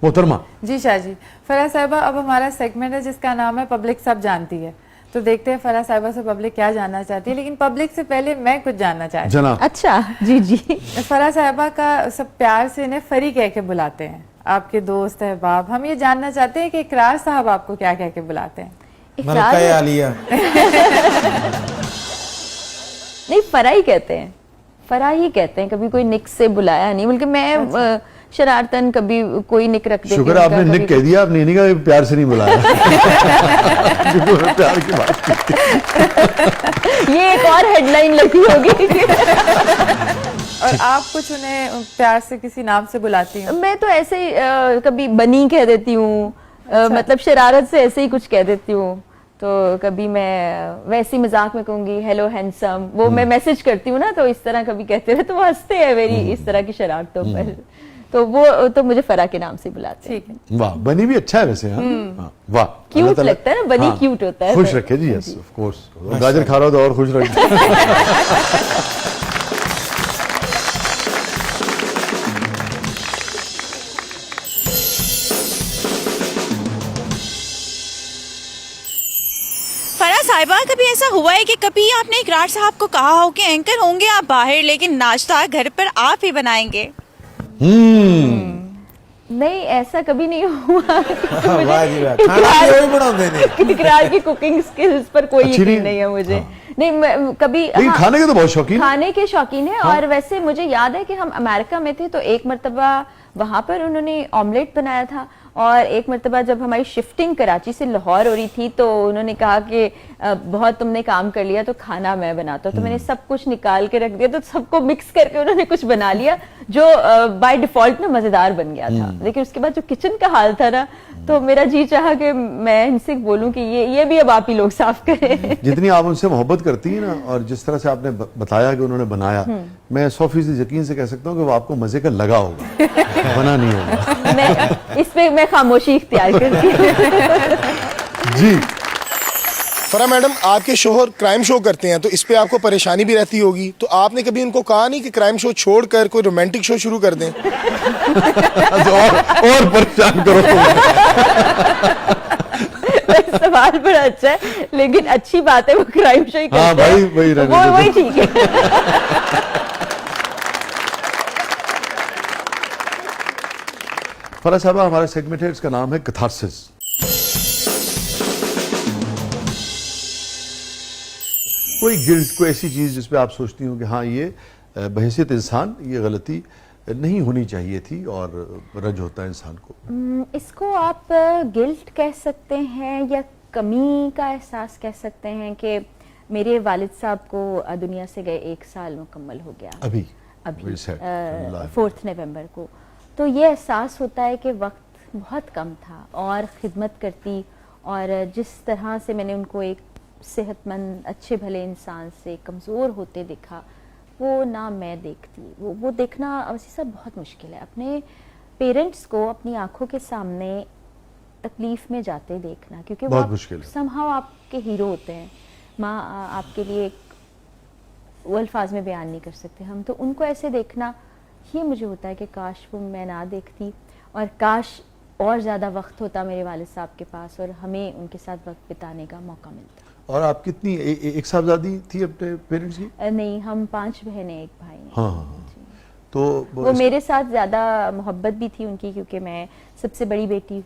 محترمہ جی شاہ جی. فرح صاحبہ اب ہمارا سیگمنٹ ہے جس کا نام ہے پبلک سب جانتی ہے. تو دیکھتے ہیں فرح صاحبہ سے پبلک کیا جاننا چاہتی ہے, لیکن پبلک سے پہلے میں کچھ جاننا چاہتی ہوں. جناب. اچھا جی جی. فرح صاحبہ کا سب پیار سے انہیں فری کہہ کے بلاتے ہیں, آپ کے دوست احباب. ہم یہ جاننا چاہتے ہیں کہ اقرار صاحب آپ کو کیا کہہ کے بلاتے ہیں؟ ملکہ عالیہ. نہیں, فرح ہی کہتے ہیں, فرح ہی کہتے ہیں. کبھی کوئی نک سے بلایا نہیں, بلکہ میں شرارتن کبھی کوئی نک رکھ دیتی ہوں. شکر آپ نے نک کہہ دیا, آپ نے نہیں کہا پیار سے نہیں بلایا. پیار کی بات کی. یہ ایک اور ہیڈ لائن لگی ہوگی. اور آپ کچھ انہیں پیار سے کسی نام سے بلاتی ہیں؟ میں تو ایسے ہی کبھی بنی کہہ دیتی ہوں, مطلب شرارت سے ایسے ہی کچھ کہہ دیتی ہوں. تو کبھی میں ویسی مذاق میں کہوں گی ہیلو ہینڈسم, وہ میں میسج کرتی ہوں نا, تو اس طرح کبھی کہتے رہے تو وہ ہنستے ہیں میری اس طرح کی شرارتوں پر. تو وہ تو مجھے فرح کے نام سے بلاتے ہیں. واہ, بنی بھی اچھا ہے ویسے. ہاں واہ, کیوٹ لگتا ہے نا, بنی کیوٹ ہوتا ہے. خوش رکھے جی. یس آف کورس, گاجر کھا رہا ہو تو اور خوش رکھے. فرح صاحبہ, کبھی ایسا ہوا ہے کہ کبھی آپ نے اقرار صاحب کو کہا ہو کہ اینکر ہوں گے آپ باہر, لیکن ناشتہ گھر پر آپ ہی بنائیں گے؟ نہیں, ایسا کبھی نہیں ہوا. اقرار کی کوکنگ سکلز پر کوئی یقین نہیں ہے مجھے. نہیں, کبھی کھانے کے تو بہت شوقین, کھانے کے شوقین ہے. اور ویسے مجھے یاد ہے کہ ہم امریکہ میں تھے تو ایک مرتبہ وہاں پر انہوں نے آملیٹ بنایا تھا, اور ایک مرتبہ جب ہماری شفٹنگ کراچی سے لاہور ہو رہی تھی تو انہوں نے کہا کہ بہت تم نے کام کر لیا تو کھانا میں بناتا ہوں. تو میں نے سب کچھ نکال کے رکھ دیا, تو سب کو مکس کر کے انہوں نے کچھ بنا لیا جو بائی ڈیفالٹ نا مزیدار بن گیا تھا. لیکن اس کے بعد جو کچن کا حال تھا نا, تو میرا جی چاہا کہ میں ان سے بولوں کہ یہ بھی اب آپ ہی لوگ صاف کریں. جتنی آپ ان سے محبت کرتی ہیں نا, اور جس طرح سے آپ نے بتایا کہ انہوں نے بنایا, میں 100% یقین سے کہہ سکتا ہوں کہ وہ آپ کو مزے کا لگا ہوگا, بنا نہیں ہوگا. میں اس پہ میں خاموشی اختیار کرتی ہوں. جی فرح میڈم, آپ کے شوہر کرائم شو کرتے ہیں تو اس پہ آپ کو پریشانی بھی رہتی ہوگی, تو آپ نے کبھی ان کو کہا نہیں کہ کرائم شو چھوڑ کر کوئی رومانٹک شو شروع کر دیں؟ اور پریشان کرو. سوال بڑا اچھا ہے, لیکن اچھی بات ہے وہ کرائم شو ہی کرتے ہیں, وہی ٹھیک ہے. فرح صاحبہ, ہمارا سیگمنٹ ہے, اس کا نام ہے کتھارسس. کوئی گلٹ, کوئی ایسی چیز جس پہ آپ سوچتی ہوں کہ ہاں یہ بحیثیت انسان یہ غلطی نہیں ہونی چاہیے تھی, اور رج ہوتا ہے انسان کو. اس کو آپ گلٹ کہہ سکتے ہیں یا کمی کا احساس کہہ سکتے ہیں کہ میرے والد صاحب کو دنیا سے گئے 1 سال مکمل ہو گیا ابھی 4 نومبر کو. تو یہ احساس ہوتا ہے کہ وقت بہت کم تھا, اور خدمت کرتی, اور جس طرح سے میں نے ان کو ایک صحت مند اچھے بھلے انسان سے کمزور ہوتے دیکھا, وہ نہ میں دیکھتی. وہ دیکھنا ویسے سب بہت مشکل ہے, اپنے پیرنٹس کو اپنی آنکھوں کے سامنے تکلیف میں جاتے دیکھنا, کیونکہ وہ سمہاؤ آپ کے ہیرو ہوتے ہیں. ماں آپ کے لیے وہ الفاظ میں بیان نہیں کر سکتے ہم, تو ان کو ایسے دیکھنا, یہ مجھے ہوتا ہے کہ کاش وہ میں نہ دیکھتی, اور کاش اور زیادہ وقت ہوتا میرے والد صاحب کے پاس, اور ہمیں ان کے ساتھ وقت بتانے کا موقع ملتا. اور آپ کتنی, ایک صاحبزادی تھی اپنے پیرنٹس کی؟ نہیں, ہم 5 بہنیں 1 بھائی ہیں. ہاں, تو وہ میرے ساتھ زیادہ محبت بھی تھی ان کی, کیونکہ میں سب سے بڑی بیٹی,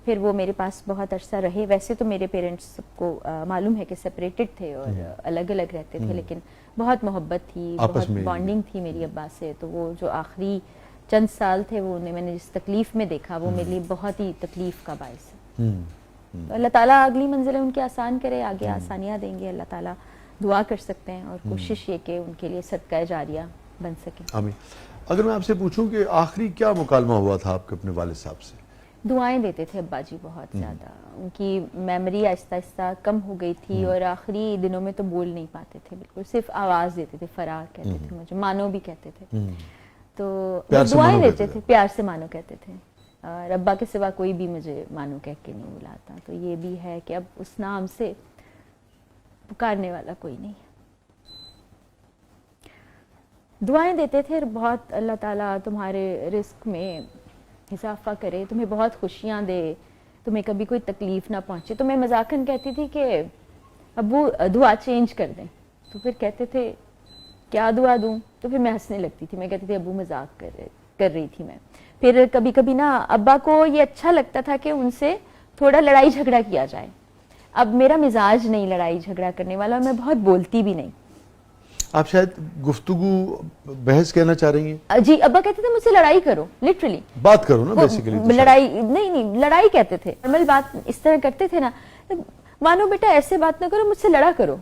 پھر وہ میرے پاس بہت عرصہ رہے. ویسے تو میرے پیرنٹس سب کو معلوم ہے کہ سپریٹڈ تھے اور الگ الگ رہتے تھے, لیکن بہت محبت تھی, بہت بانڈنگ تھی میری ابا سے. تو وہ جو آخری چند سال تھے وہ میں نے جس تکلیف میں دیکھا, وہ میرے لیے بہت ہی تکلیف کا باعث ہے. تو اللہ تعالیٰ اگلی منزلیں ان کی آسان کرے, آگے آسانیاں دیں گے اللہ تعالیٰ, دعا کر سکتے ہیں, اور کوشش یہ کہ ان کے لیے صدقہ جاریہ بن سکے. آمین. اگر میں آپ سے پوچھوں کہ آخری کیا مکالمہ ہوا تھا آپ کے اپنے والد صاحب سے؟ دعائیں دیتے تھے ابا جی بہت زیادہ. ان کی میموری آہستہ آہستہ کم ہو گئی تھی, اور آخری دنوں میں تو بول نہیں پاتے تھے بالکل, صرف آواز دیتے تھے. فرار کہتے تھے مجھے, مانو بھی کہتے تھے. تو دعائیں دیتے تھے, پیار سے مانو کہتے تھے, اور ابا کے سوا کوئی بھی مجھے مانو کہہ کے نہیں بلاتا. تو یہ بھی ہے کہ اب اس نام سے پکارنے والا کوئی نہیں. دعائیں دیتے تھے بہت, اللہ تعالیٰ تمہارے رزق میں اضافہ کرے, تمہیں بہت خوشیاں دے, تمہیں کبھی کوئی تکلیف نہ پہنچے. تو میں مذاقاً کہتی تھی کہ ابو دعا چینج کر دیں. تو پھر کہتے تھے کیا دعا دوں؟ تو پھر میں ہنسنے لگتی تھی, میں کہتی تھی ابو مذاق کر رہی تھی میں. پھر کبھی کبھی نا ابا کو یہ اچھا لگتا تھا کہ ان سے تھوڑا لڑائی جھگڑا کیا جائے. اب میرا مزاج نہیں لڑائی جھگڑا کرنے والا, اور میں بہت بولتی بھی نہیں. آپ شاید گفتگو بحث کہنا چاہ رہی ہیں؟ جی, ابا کہتے تھے مجھ سے لڑائی کرو, لٹرلی بات کرو نا بیسیکلی. لڑائی نہیں, لڑائی کہتے تھے, نارمل بات اس طرح کرتے تھے نا, مانو بیٹا ایسے بات نہ کرو, مجھ سے لڑا کرو.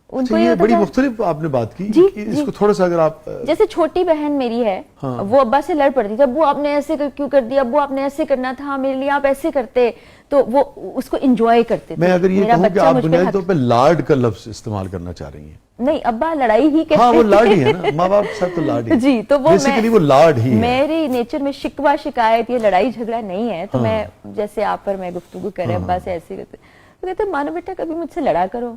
ان کو یہ بڑی مختلف آپ نے بات کی. اس کو تھوڑا سا اگر آپ, جیسے چھوٹی بہن میری ہے, وہ ابا سے لڑ پڑتی تھی, ابو آپ نے ایسے کیوں کر دیا, ابو آپ نے ایسے کرنا تھا, میرے لیے آپ ایسے کرتے. تو وہ اس کو انجوائے کرتے تھے. میں اگر یہ کہوں کہ آپ بنیادی طور پہ لاڈ کا لفظ استعمال کرنا چاہ رہی ہیں. نہیں, ابا لڑائی ہی کہتے ہیں. ہاں وہ لاڈ ہی ہے نا, ماں باپ کے ساتھ تو لاڈ ہی. جی, تو وہ بیسیکلی وہ لاڈ ہی ہے. میرے نیچر میں شکوہ شکایت یہ لڑائی جھگڑا نہیں ہے. تو میں جیسے آپ پر میں گفتگو کرے ابا سے ایسے کرتے, تو کہتے مانو بیٹا کبھی مجھ سے لڑا کرو,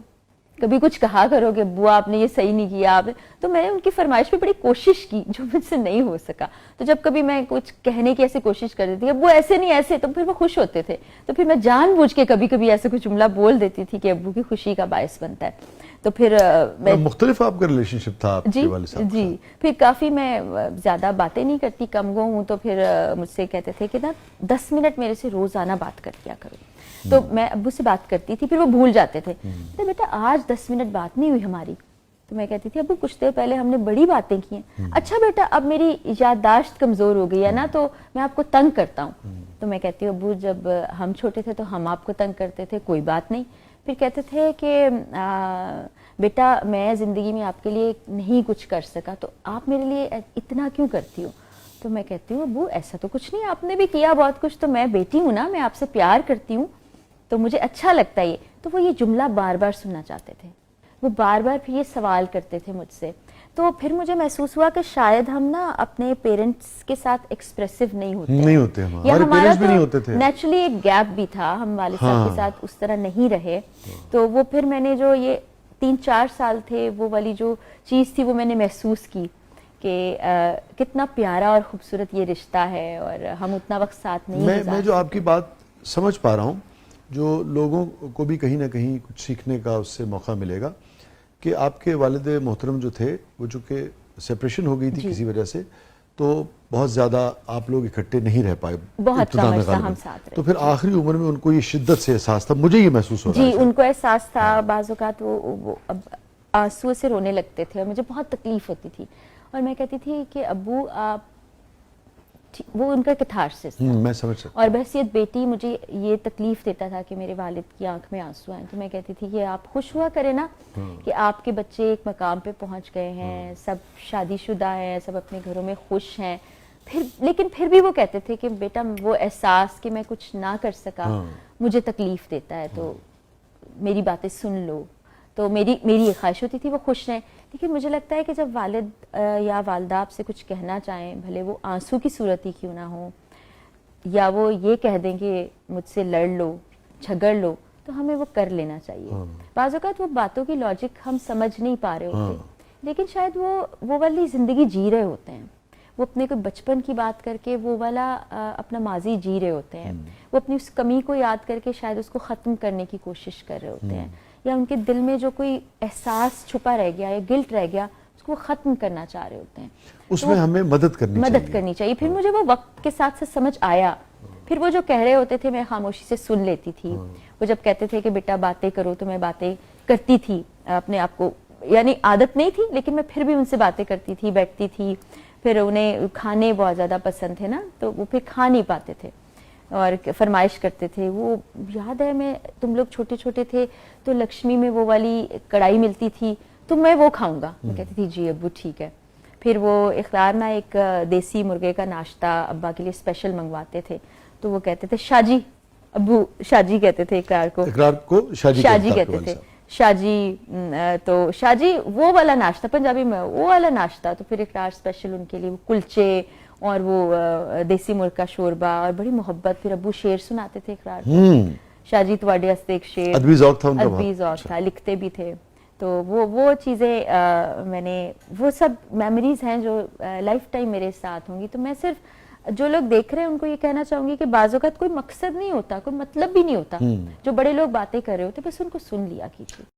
کبھی کچھ کہا کرو کہ بوا آپ نے یہ صحیح نہیں کیا. آپ نے, تو میں نے ان کی فرمائش پہ بڑی کوشش کی جو مجھ سے نہیں ہو سکا. تو جب کبھی میں کچھ کہنے کی ایسی کوشش کر دیتی ابو ایسے نہیں ایسے, تو پھر وہ خوش ہوتے تھے. تو پھر میں جان بوجھ کے کبھی کبھی ایسے کچھ جملہ بول دیتی تھی کہ ابو کی خوشی کا باعث بنتا ہے. تو پھر مختلف آپ کا ریلیشن شپ تھا آپ کے والد صاحب. جی, پھر کافی میں زیادہ باتیں نہیں کرتی, کم گو ہوں. تو پھر مجھ سے کہتے تھے کہ نا 10 منٹ میرے سے روزانہ بات کر دیا کرو. تو میں ابو سے بات کرتی تھی, پھر وہ بھول جاتے تھے. تو بیٹا آج 10 منٹ بات نہیں ہوئی ہماری. تو میں کہتی تھی ابو کچھ دیر پہلے ہم نے بڑی باتیں کی ہیں. اچھا بیٹا اب میری یادداشت کمزور ہو گئی ہے نا, تو میں آپ کو تنگ کرتا ہوں. تو میں کہتی ہوں ابو جب ہم چھوٹے تھے تو ہم آپ کو تنگ کرتے تھے, کوئی بات نہیں. پھر کہتے تھے کہ بیٹا میں زندگی میں آپ کے لیے نہیں کچھ کر سکا, تو آپ میرے لیے اتنا کیوں کرتی ہو؟ تو میں کہتی ہوں ابو ایسا تو کچھ نہیں, آپ نے بھی کیا بہت کچھ, تو میں بیٹی ہوں نا, میں آپ سے پیار کرتی ہوں, تو مجھے اچھا لگتا ہے یہ. تو وہ یہ جملہ بار بار سننا چاہتے تھے, وہ بار بار پھر یہ سوال کرتے تھے مجھ سے. تو پھر مجھے محسوس ہوا کہ شاید ہم نا اپنے پیرنٹس کے ساتھ ایکسپریسو نہیں ہوتے, یا ہمارا تو نیچرلی ایک گیپ بھی تھا, ہم والد صاحب کے ساتھ اس طرح نہیں رہے. تو وہ پھر میں نے جو یہ 3-4 سال تھے, وہ والی جو چیز تھی وہ میں نے محسوس کی کہ کتنا پیارا اور خوبصورت یہ رشتہ ہے, اور ہم اتنا وقت ساتھ نہیں گزارتے. میں جو آپ کی بات سمجھ پا رہا ہوں, جو لوگوں کو بھی کہیں نہ کہیں کچھ سیکھنے کا اس سے موقع ملے گا, کہ آپ کے والد محترم جو تھے وہ چونکہ سیپریشن ہو گئی تھی کسی وجہ سے, تو بہت زیادہ آپ لوگ اکٹھے نہیں رہ پائے ابتدا میں غالباً. تو پھر آخری عمر میں ان کو یہ شدت سے احساس تھا, مجھے یہ محسوس ہو رہا ہے. جی, ان کو احساس تھا. بعض اوقات وہ آنسو سے رونے لگتے تھے, اور مجھے بہت تکلیف ہوتی تھی. اور میں کہتی تھی کہ ابو آپ, وہ ان کا کتھارسس تھا. میں سمجھ سکتا ہوں. اور بحیثیت بیٹی مجھے یہ تکلیف دیتا تھا کہ میرے والد کی آنکھ میں آنسو ہیں. تو میں کہتی تھی کہ آپ خوش ہوا کریں نا کہ آپ کے بچے ایک مقام پہ پہنچ گئے ہیں, سب شادی شدہ ہیں, سب اپنے گھروں میں خوش ہیں. لیکن پھر بھی وہ کہتے تھے کہ بیٹا وہ احساس کہ میں کچھ نہ کر سکا مجھے تکلیف دیتا ہے, تو میری باتیں سن لو. تو میری یہ خواہش ہوتی تھی وہ خوش رہیں. لیکن مجھے لگتا ہے کہ جب والد یا والدہ آپ سے کچھ کہنا چاہیں, بھلے وہ آنسو کی صورت ہی کیوں نہ ہو, یا وہ یہ کہہ دیں کہ مجھ سے لڑ لو, جھگڑ لو, تو ہمیں وہ کر لینا چاہیے. بعض اوقات وہ باتوں کی لاجک ہم سمجھ نہیں پا رہے ہوتے, لیکن شاید وہ والی زندگی جی رہے ہوتے ہیں. وہ اپنے کوئی بچپن کی بات کر کے وہ والا اپنا ماضی جی رہے ہوتے ہیں. وہ اپنی اس کمی کو یاد کر کے شاید اس کو ختم کرنے کی کوشش کر رہے ہوتے ہیں, یا ان کے دل میں جو کوئی احساس چھپا رہ گیا یا گلٹ رہ گیا اس کو ختم کرنا چاہ رہے ہوتے ہیں. اس میں ہمیں مدد کرنی چاہیے. پھر مجھے وہ وقت کے ساتھ سمجھ آیا. پھر وہ جو کہہ رہے ہوتے تھے میں خاموشی سے سن لیتی تھی. وہ جب کہتے تھے کہ بیٹا باتیں کرو, تو میں باتیں کرتی تھی اپنے آپ کو, یعنی عادت نہیں تھی لیکن میں پھر بھی ان سے باتیں کرتی تھی, بیٹھتی تھی. پھر انہیں کھانے بہت زیادہ پسند تھے نا, تو وہ پھر کھا نہیں پاتے تھے اور فرمائش کرتے تھے. وہ یاد ہے میں تم لوگ چھوٹے چھوٹے تھے تو لکشمی میں وہ والی کڑھائی ملتی تھی, تو میں وہ کھاؤں گا. میں کہتی تھی جی ابو ٹھیک ہے. پھر وہ اقرار نہ ایک دیسی مرغے کا ناشتہ ابا کے لیے اسپیشل منگواتے تھے, تو وہ کہتے تھے شاہ جی, ابو شاہ جی کہتے تھے اقرار کو شاہ جی کہتے تھے, شاہ جی. تو شاہ جی وہ والا ناشتہ, پنجابی میں وہ والا ناشتہ. تو پھر اقرار اسپیشل ان کے لیے وہ کلچے اور وہ دیسی مرغ کا شوربہ اور بڑی محبت. پھر ابو شعر سناتے تھے اقرار کو, شاہ جی تواڈے واسطے ایک شعر, ادبی ذوق تھا, لکھتے بھی تھے. تو وہ چیزیں میں نے, وہ سب میموریز ہیں جو لائف ٹائم میرے ساتھ ہوں گی. تو میں صرف جو لوگ دیکھ رہے ہیں ان کو یہ کہنا چاہوں گی کہ بعض اوقات کوئی مقصد نہیں ہوتا, کوئی مطلب بھی نہیں ہوتا, جو بڑے لوگ باتیں کر رہے ہوتے بس ان کو سن لیا کیجیے.